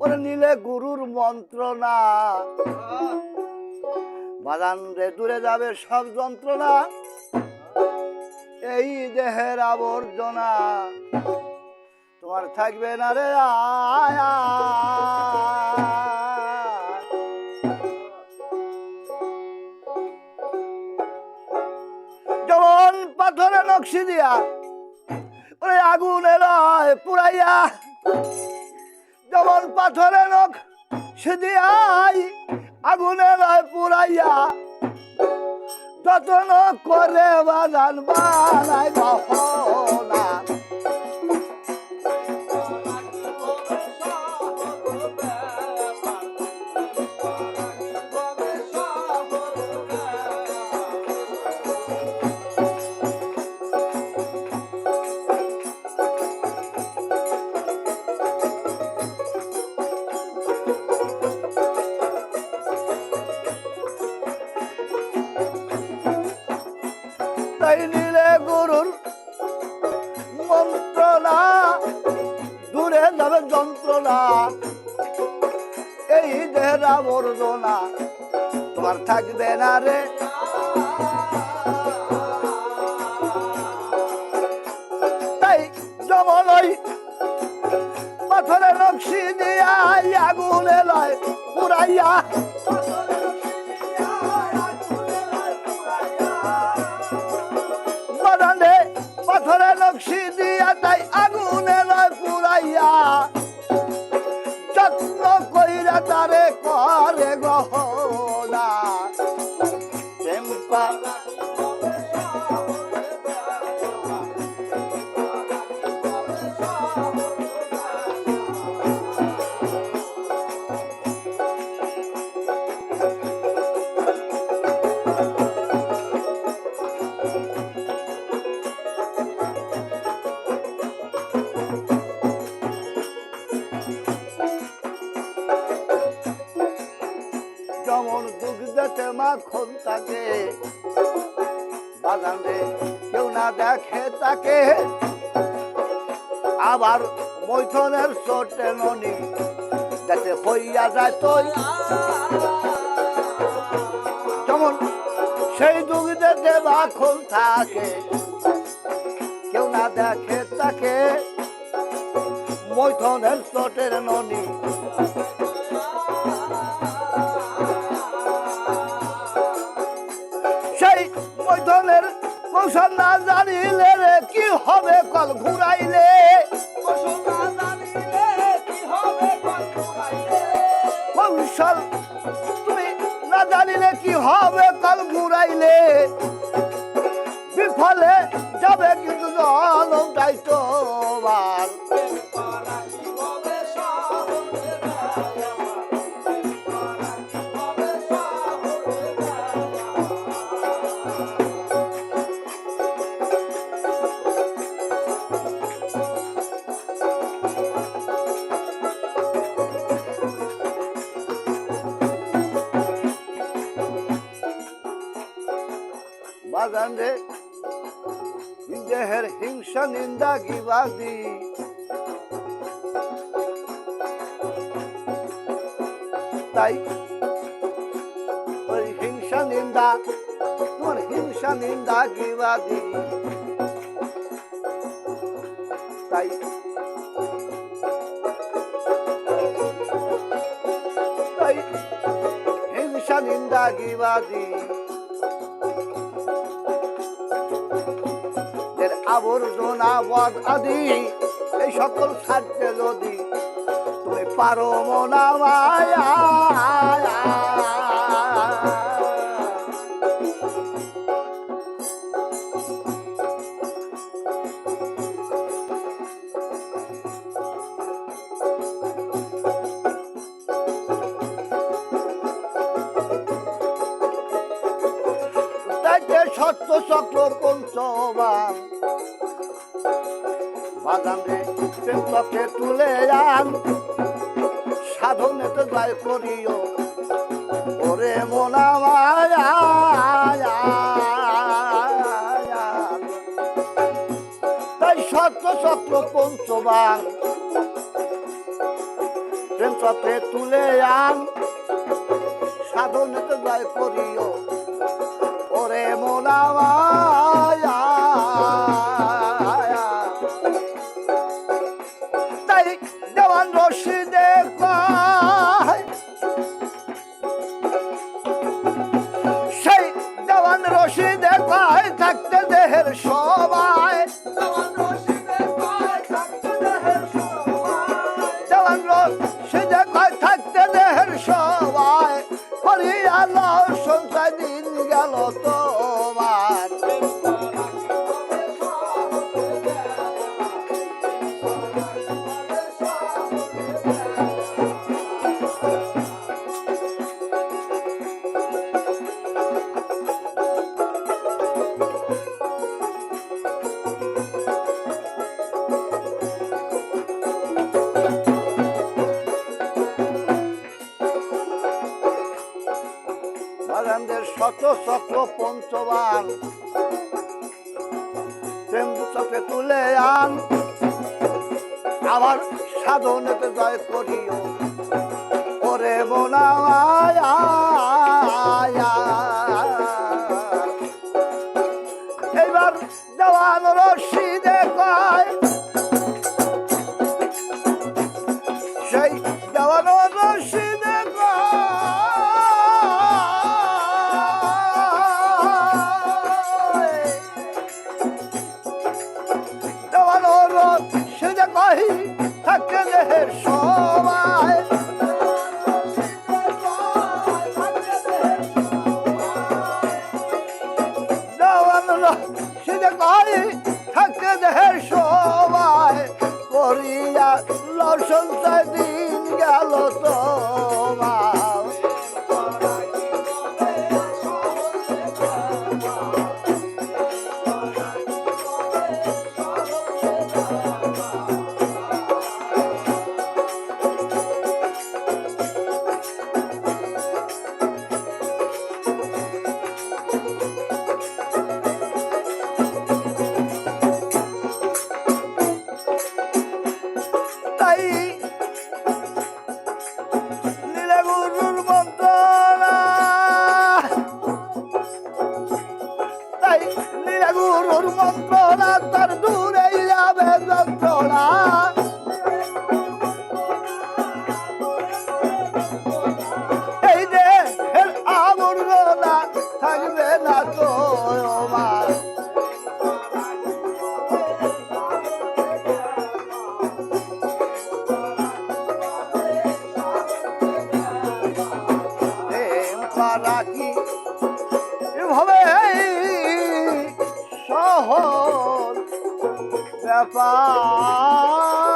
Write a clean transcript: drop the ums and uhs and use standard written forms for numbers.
ওরে নিলে গুরুর মন্ত্রণা, বাজান রে দূরে যাবে সব যন্ত্রণা, এই দেহের আবর্জনা তোমার থাকবে না রে আয়া। যেমন পাথরে নকশি দিয়া ওরে আগুন এলায় পুরাইয়া, যেমন পাথরে নকশি দিয়াই আগুন এলায় পুরাইয়া, যতন করে বাজান বানাই গহনা, তাই নিলে গুরুর মন্ত্রণা, দূরে যাবে যন্ত্রণা, এই দেহের আবর্জনা তোমার থাকবে না রে। তাই যেমন ওই পাথরে নকশি দিয়া আগুন এলায় পুরাইয়া, পাথরে নকশি দিয়া তাই আগুন এলায় পুরাইয়া, যত্ন কইরা তারে করে গহনা, চেম্পা যেমন দুগ্ধতে মাখন থাকে, বাগান রে কেউ না দেখে তাকে, আবার মৈথনের চোটে ননি যাতে হইয়া যায় তৈ, যেমন সেই দুগ্ধতে মাখন থাকে, কেউ না দেখে তাকে, মৈথনের চোটের ননি মৈথনের কৌশল না জানিলে রে কি হবে কল ঘুরাইলে, কৌশল তুমি না জানিলে কি হবে কল ঘুরাইলে, বিফলে যাবে কিন্তু জলটাই তোমার। বাগান রে দেহের হিংসা নিন্দা গিবাদি, তাই ওই হিংসা নিন্দা তোমার হিংসা নিন্দা গিবাদি, তাই তাই হিংসা নিন্দা গিবাদি, আবর্জনা বদ আদি এই সকল ছাড়তে যদি তুমি পারো মনা মায়া, তাইতে সত্য চক্র পঞ্চবান, বাগান রে প্রেম চক্রে তুলে আন, সাধনে তো জয় করিও ওরে মনা মায়া, তাই সত্য চক্র পঞ্চবান প্রেম চক্রে তুলে আন সাধনেতে জয় করিও ওরে মোলামায়া তাই দেওয়ান রশিদে কয় সেই দেওয়ান রশিদে কয় থাকতে দেহের সবাই দেওয়ান রশিদে কয় থাকতে দেহের সবাই হরি আল্লাহ সংসার দিন গেল তোমার বাগানদের শত চক্র পঞ্চবান প্রেম চক্রে তুলে আন আবার সাধনেতে জয় করিও ওরে মোলামায়া এবার দেওয়ান রশিদে কয় সেই দেওয়ান রশিদে দেওয়ান রশিদে কয় থাকে দেহের সবাই দেওয়ান রশিদে কয় থাকে দেহের সবাই করিয়া লসঞ্চয় দিন গেল তোমার তাই লীলা গুরুর মন্ত্রণা তাই লীলা গুরুর মন্ত্রণা তার দূরে যাবে যন্ত্রণা এই দেহের আবর্জনা থাকবে না তো আমার রাখি এভাবে সহজ ব্যাপার